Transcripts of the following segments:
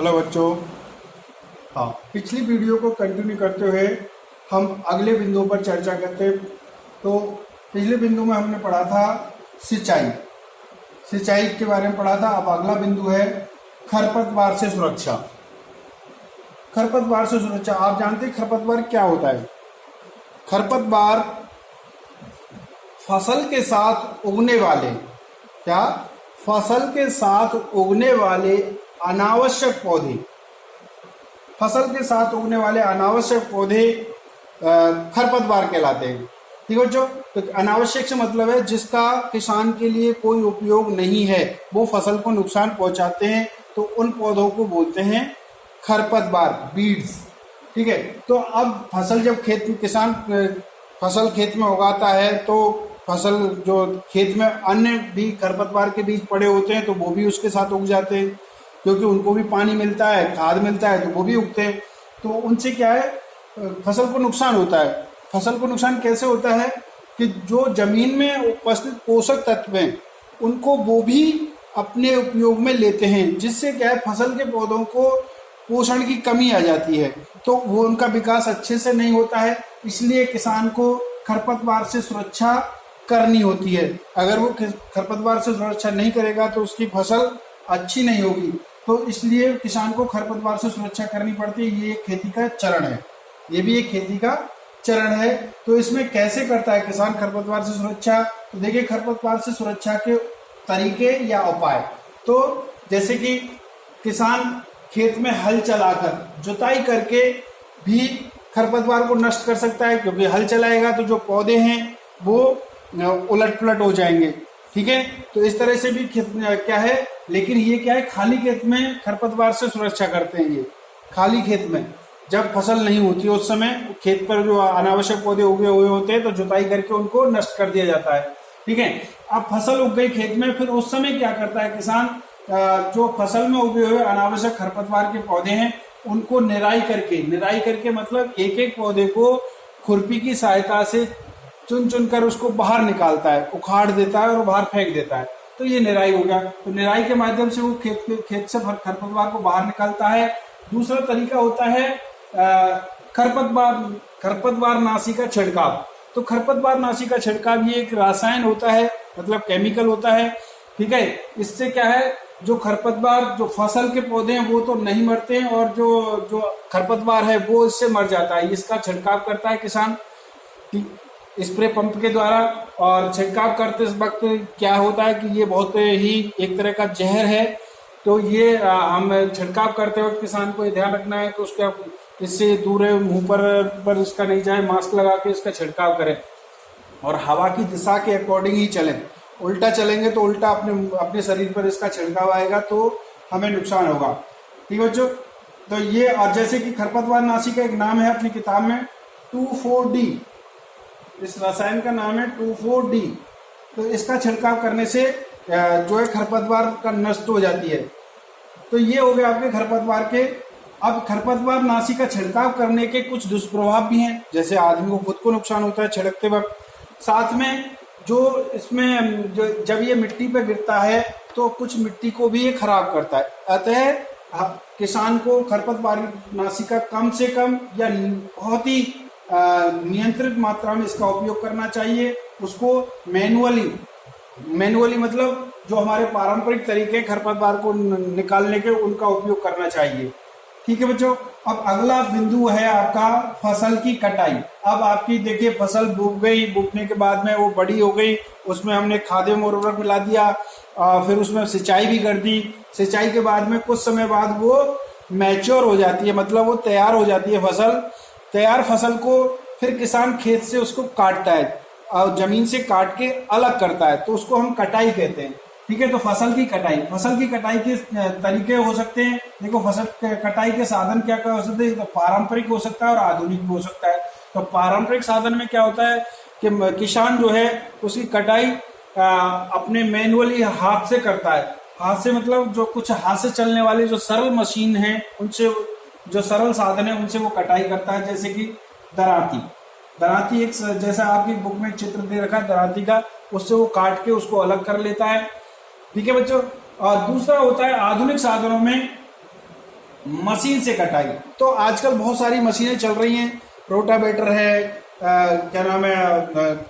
Hello बच्चों। हाँ, पिछली वीडियो को कंटिन्यू करते हुए हम अगले बिंदु पर चर्चा करते। तो पिछले बिंदु में हमने पढ़ा था सिंचाई सिंचाई के बारे में पढ़ा था। अब अगला बिंदु है खरपतवार से सुरक्षा। खरपतवार से सुरक्षा, आप जानते हैं खरपतवार क्या होता है? खरपतवार फसल के साथ उगने वाले क्या फसल के साथ उगने वाले अनावश्यक पौधे, फसल के साथ उगने वाले अनावश्यक पौधे खरपतवार कहलाते हैं। ठीक है बच्चों, तो अनावश्यक से मतलब है जिसका किसान के लिए कोई उपयोग नहीं है, वो फसल को नुकसान पहुंचाते हैं, तो उन पौधों को बोलते हैं खरपतवार, बीड्स। ठीक है, तो अब फसल जब किसान फसल खेत में उगाता है तो फसल जो खेत में अन्य भी खरपतवार के बीज पड़े होते हैं तो वो भी उसके साथ उग जाते हैं, क्योंकि उनको भी पानी मिलता है, खाद मिलता है, तो वो भी उगते हैं। तो उनसे क्या है, फसल को नुकसान होता है। फसल को नुकसान कैसे होता है कि जो जमीन में उपस्थित पोषक तत्व हैं उनको वो भी अपने उपयोग में लेते हैं, जिससे क्या है फसल के पौधों को पोषण की कमी आ जाती है, तो वो उनका विकास अच्छे से नहीं होता है। इसलिए किसान को खरपतवार से सुरक्षा करनी होती है। अगर वो खरपतवार से सुरक्षा नहीं करेगा तो उसकी फसल अच्छी नहीं होगी। तो इसलिए किसान को खरपतवार से सुरक्षा करनी पड़ती है। ये एक खेती का चरण है, ये भी एक खेती का चरण है। तो इसमें कैसे करता है किसान खरपतवार से सुरक्षा? तो देखिए, खरपतवार से सुरक्षा के तरीके या उपाय, तो जैसे कि किसान खेत में हल चलाकर, जुताई करके भी खरपतवार को नष्ट कर सकता है, क्योंकि हल चलाएगा तो जो पौधे हैं वो उलट पुलट हो जाएंगे। ठीक है, तो इस तरह से भी क्या है, लेकिन ये क्या है, खाली खेत में खरपतवार से सुरक्षा करते हैं। ये खाली खेत में जब फसल नहीं होती उस समय खेत पर जो अनावश्यक पौधे उगे हुए होते हैं तो जुताई करके उनको नष्ट कर दिया जाता है। ठीक है, अब फसल उग गई खेत में, फिर उस समय क्या करता है किसान, जो फसल में उगे हुए अनावश्यक खरपतवार के पौधे हैं उनको निराई करके मतलब एक एक पौधे को खुरपी की सहायता से चुन चुन कर उसको बाहर निकालता है, उखाड़ देता है और बाहर फेंक देता है। तो ये निराई हो गया। तो निराई के माध्यम से वो खेत से खरपतवार को बाहर निकालता है। दूसरा तरीका होता है खरपतवार नाशी का छिड़काव। तो खरपतवार नाशी का छिड़काव ये एक रसायन होता है, मतलब केमिकल होता है। ठीक है, इससे क्या है, जो खरपतवार, जो फसल के पौधे हैं वो तो नहीं मरते हैं, और जो खरपतवार है वो इससे मर जाता है। इसका छिड़काव करता है किसान स्प्रे पंप के द्वारा। और छिड़काव करते वक्त क्या होता है कि ये बहुत ही एक तरह का जहर है, तो ये हम छिड़काव करते वक्त किसान को ध्यान रखना है कि उसका इससे दूर है, मुंह पर इसका नहीं जाए, मास्क लगा के इसका छिड़काव करें और हवा की दिशा के अकॉर्डिंग ही चलें। उल्टा चलेंगे तो उल्टा अपने शरीर पर इसका छिड़काव आएगा तो हमें नुकसान होगा। ठीक है बच्चों, तो ये, और जैसे कि खरपतवार नाशी का एक नाम है अपनी किताब में 2,4-D, इस रसायन का नाम है 2,4-D। तो इसका छिड़काव करने से जो है खरपतवार का नष्ट हो जाती है। तो ये हो गया आपके खरपतवार के। अब खरपतवार नाशी का छिड़काव करने के कुछ दुष्प्रभाव भी हैं, जैसे आदमी को खुद को नुकसान होता है छिड़कते वक्त, साथ में जो इसमें जब ये मिट्टी पे गिरता है तो कुछ मिट्टी को भी ये खराब करता है। अतः किसान को खरपतवार नाशी का कम से कम या बहुत ही नियंत्रित मात्रा में इसका उपयोग करना चाहिए। उसको मैनुअली मतलब जो हमारे पारंपरिक तरीके खरपतवार को निकालने के, उनका उपयोग करना चाहिए। ठीक है बच्चों, अब अगला बिंदु है आपका फसल की कटाई। अब आपकी देखिए फसल बुक गई, बुकने के बाद में वो बड़ी हो गई, उसमें हमने खाद और उर्वरक मिला दिया, फिर उसमें सिंचाई भी कर दी। सिंचाई के बाद में कुछ समय बाद वो मैच्योर हो जाती है, मतलब वो तैयार हो जाती है फसल। तैयार फसल को फिर किसान खेत से उसको काटता है और जमीन से काट के अलग करता है, तो उसको हम कटाई कहते हैं। ठीक है, तो फसल की कटाई के तरीके हो सकते हैं। देखो, फसल कटाई के साधन क्या क्या हो सकते हैं, तो पारंपरिक हो सकता है और आधुनिक भी हो सकता है। तो पारंपरिक साधन में क्या होता है कि किसान जो है उसकी कटाई अपने मैनुअली हाथ से करता है। हाथ से मतलब जो कुछ हाथ से चलने वाले जो सरल मशीन है, उनसे, जो सरल साधन है उनसे वो कटाई करता है। जैसे कि दरांती एक, जैसा आपकी बुक में चित्र दे रखा है दरांती का, उससे वो काट के उसको अलग कर लेता है। ठीक है बच्चों, और दूसरा होता है आधुनिक साधनों में मशीन से कटाई। तो आजकल बहुत सारी मशीनें चल रही हैं, रोटावेटर है, क्या नाम है,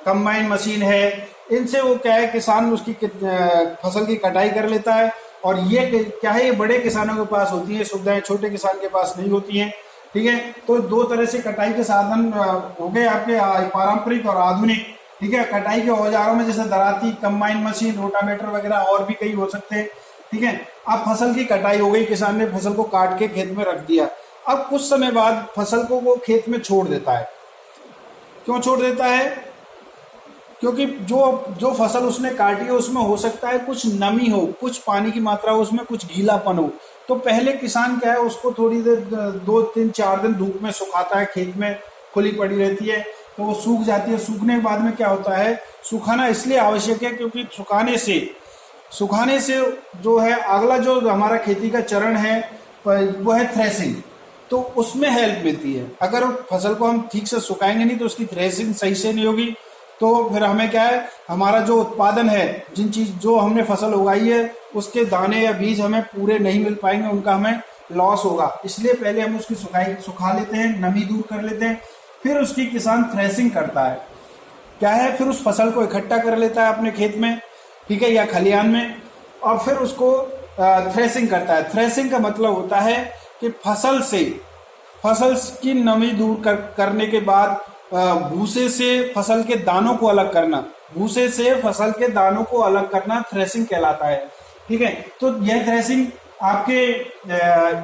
कंबाइन मशीन है। इनसे वो क्या है, किसान उसकी फसल की कटाई कर लेता है। और ये क्या है, ये बड़े किसानों के पास होती है सुविधाएं, छोटे किसान के पास नहीं होती हैं। ठीक है, तो दो तरह से कटाई के साधन हो गए आपके, पारंपरिक और आधुनिक। ठीक है, कटाई के औजारों में जैसे दराती, कंबाइन मशीन, रोटावेटर वगैरह और भी कई हो सकते हैं। ठीक है, अब फसल की कटाई हो गई, किसान ने फसल को काट के खेत में रख दिया। अब कुछ समय बाद फसल को वो खेत में छोड़ देता है। क्यों छोड़ देता है? क्योंकि जो जो फसल उसने काटी है उसमें हो सकता है कुछ नमी हो, कुछ पानी की मात्रा हो, उसमें कुछ गीलापन हो। तो पहले किसान क्या है, उसको थोड़ी देर 2-3-4 दिन धूप में सुखाता है, खेत में खुली पड़ी रहती है तो वो सूख जाती है। सूखने के बाद में क्या होता है, सुखाना इसलिए आवश्यक है क्योंकि सुखाने से जो है अगला जो हमारा खेती का चरण है वो है थ्रेसिंग। तो उसमें हेल्प मिलती है। अगर फसल को हम ठीक से सुखाएंगे नहीं तो उसकी थ्रेसिंग सही से नहीं होगी, तो फिर हमें क्या है, हमारा जो उत्पादन है, जो हमने फसल उगाई है उसके दाने या बीज हमें पूरे नहीं मिल पाएंगे, उनका हमें लॉस होगा। इसलिए पहले हम उसकी सुखा लेते हैं, नमी दूर कर लेते हैं, फिर उसकी किसान थ्रेसिंग करता है। क्या है, फिर उस फसल को इकट्ठा कर लेता है अपने खेत में, ठीक है, या खलिहान में, और फिर उसको थ्रेसिंग करता है। थ्रेसिंग का मतलब होता है कि फसल की नमी दूर करने के बाद भूसे से फसल के दानों को अलग करना, भूसे से फसल के दानों को अलग करना थ्रेसिंग कहलाता है। ठीक है, तो यह थ्रेसिंग आपके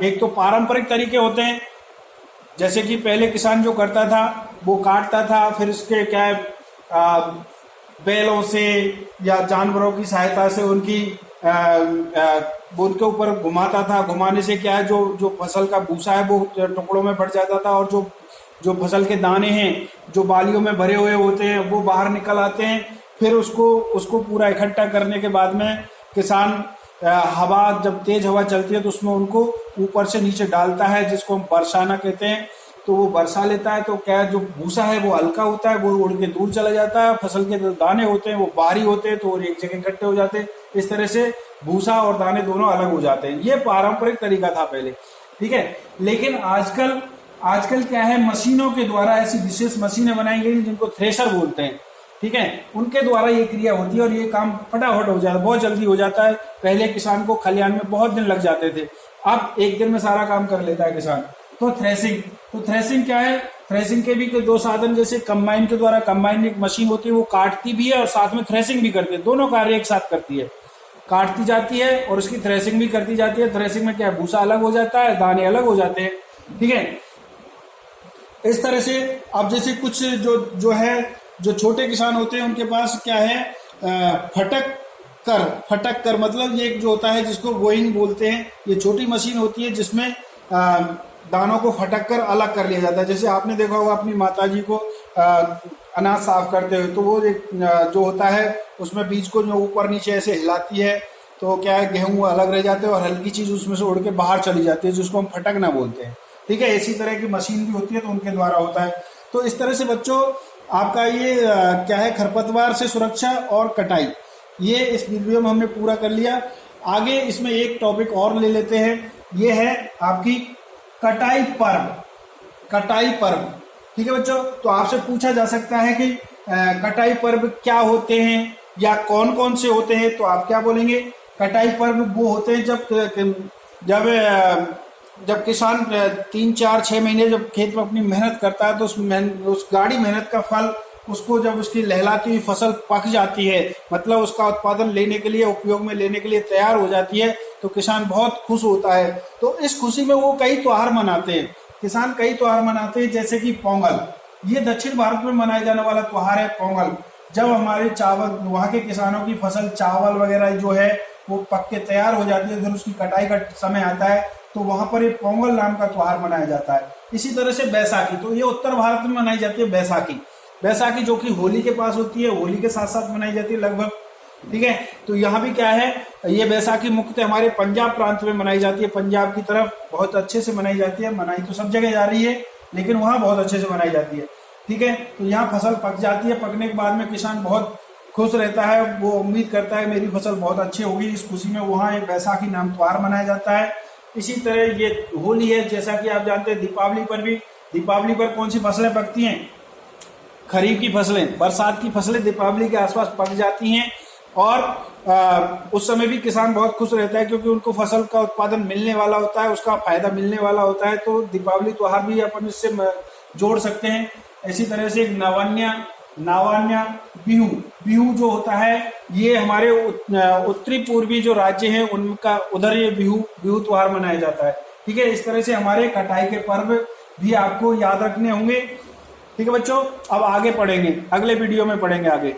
एक तो पारंपरिक तरीके होते हैं, जैसे कि पहले किसान जो करता था वो काटता था, फिर इसके क्या है, बैलों से या जानवरों की सहायता से उनके ऊपर घुमाता था। घुमाने से क्या है, जो फसल का भूसा है वो टुकड़ों में बढ़ जाता था, और जो फसल के दाने हैं जो बालियों में भरे हुए होते हैं वो बाहर निकल आते हैं। फिर उसको पूरा इकट्ठा करने के बाद में किसान जब तेज हवा चलती है तो उसमें उनको ऊपर से नीचे डालता है, जिसको हम बरसाना कहते हैं। तो वो बरसा लेता है, तो क्या है, जो भूसा है वो हल्का होता है, वो उड़ के दूर चला जाता है। फसल के जो दाने होते हैं वो भारी होते हैं, तो वो एक जगह इकट्ठे हो जाते हैं। इस तरह से भूसा और दाने दोनों अलग हो जाते हैं। ये पारंपरिक तरीका था पहले। ठीक है, लेकिन आजकल क्या है, मशीनों के द्वारा ऐसी विशेष मशीनें बनाई गई जिनको थ्रेशर बोलते हैं। ठीक है, उनके द्वारा ये क्रिया होती है और ये काम फटाफट हो जाता है, बहुत जल्दी हो जाता है। पहले किसान को खलिहान में बहुत दिन लग जाते थे, अब एक दिन में सारा काम कर लेता है किसान। तो थ्रेसिंग क्या है, थ्रेसिंग के भी दो साधन, जैसे कंबाइन के द्वारा, कंबाइन एक मशीन होती है, वो काटती भी है और साथ में थ्रेसिंग भी करती है, दोनों कार्य एक साथ करती है। काटती जाती है और उसकी थ्रेसिंग भी करती जाती है। थ्रेसिंग में क्या है, भूसा अलग हो जाता है, दाने अलग हो जाते हैं। ठीक है, इस तरह से अब जैसे कुछ जो छोटे किसान होते हैं उनके पास क्या है, फटक कर मतलब ये जो होता है जिसको बोइंग बोलते हैं, ये छोटी मशीन होती है जिसमें दानों को फटक कर अलग कर लिया जाता है। जैसे आपने देखा होगा अपनी माताजी को अनाज साफ करते हुए, तो वो जो होता है उसमें बीज को जो ऊपर नीचे ऐसे हिलाती है, तो क्या है, गेहूं अलग रह जाते हैं और हल्की चीज उसमें से उड़ के बाहर चली जाती है, जिसको हम फटकना बोलते हैं। ठीक है, इसी तरह की मशीन भी होती है, तो उनके द्वारा होता है। तो इस तरह से बच्चों आपका ये क्या है, खरपतवार से सुरक्षा और कटाई, ये इस वीडियो में हमने पूरा कर लिया। आगे इसमें एक टॉपिक और ले लेते हैं, ये है आपकी कटाई पर्व। ठीक है बच्चों, तो आपसे पूछा जा सकता है कि कटाई पर्व क्या होते हैं या कौन कौन से होते हैं, तो आप क्या बोलेंगे? कटाई पर्व वो होते हैं जब किसान 3-4-6 महीने जब खेत में अपनी मेहनत करता है, तो उस गाढ़ी मेहनत का फल उसको जब उसकी लहलाती हुई फसल पक जाती है, मतलब उसका उत्पादन लेने के लिए, उपयोग में लेने के लिए तैयार हो जाती है, तो किसान बहुत खुश होता है। तो इस खुशी में वो कई त्योहार मनाते हैं, किसान कई त्योहार मनाते हैं, जैसे कि पोंगल। ये दक्षिण भारत में मनाया जाने वाला त्योहार है पोंगल। जब हमारे चावल, वहाँ के किसानों की फसल चावल वगैरह जो है वो पक के तैयार हो जाती है, फिर उसकी कटाई का समय आता है, तो वहां पर एक पोंगल नाम का त्योहार मनाया जाता है। इसी तरह से बैसाखी, तो ये उत्तर भारत में मनाई जाती है बैसाखी जो कि होली के पास होती है, होली के साथ साथ मनाई जाती है लगभग। ठीक है, तो यहाँ भी क्या है, ये बैसाखी मुख्यतः हमारे पंजाब प्रांत में मनाई जाती है, पंजाब की तरफ बहुत अच्छे से मनाई जाती है। मनाई तो सब जगह जा रही है, लेकिन वहाँ बहुत अच्छे से मनाई जाती है। ठीक है, तो यहाँ फसल पक जाती है, पकने के बाद में किसान बहुत खुश रहता है, वो उम्मीद करता है मेरी फसल बहुत अच्छी होगी। इस खुशी में वहाँ एक बैसाखी नाम त्योहार मनाया जाता है। इसी तरह ये होली है, जैसा कि आप जानते हैं दीपावली पर कौन सी फसलें पकती हैं? खरीफ की फसलें, बरसात की फसलें दीपावली के आसपास पक जाती हैं और उस समय भी किसान बहुत खुश रहता है क्योंकि उनको फसल का उत्पादन मिलने वाला होता है, उसका फायदा मिलने वाला होता है। तो दीपावली त्योहार भी अपन इससे जोड़ सकते हैं। इसी तरह से एक नावान्या बिहू जो होता है, ये हमारे उत्तरी पूर्वी जो राज्य हैं उनका उधर ये बिहू त्योहार मनाया जाता है। ठीक है, इस तरह से हमारे कटाई के पर्व भी आपको याद रखने होंगे। ठीक है बच्चों, अब आगे पढ़ेंगे, अगले वीडियो में पढ़ेंगे आगे।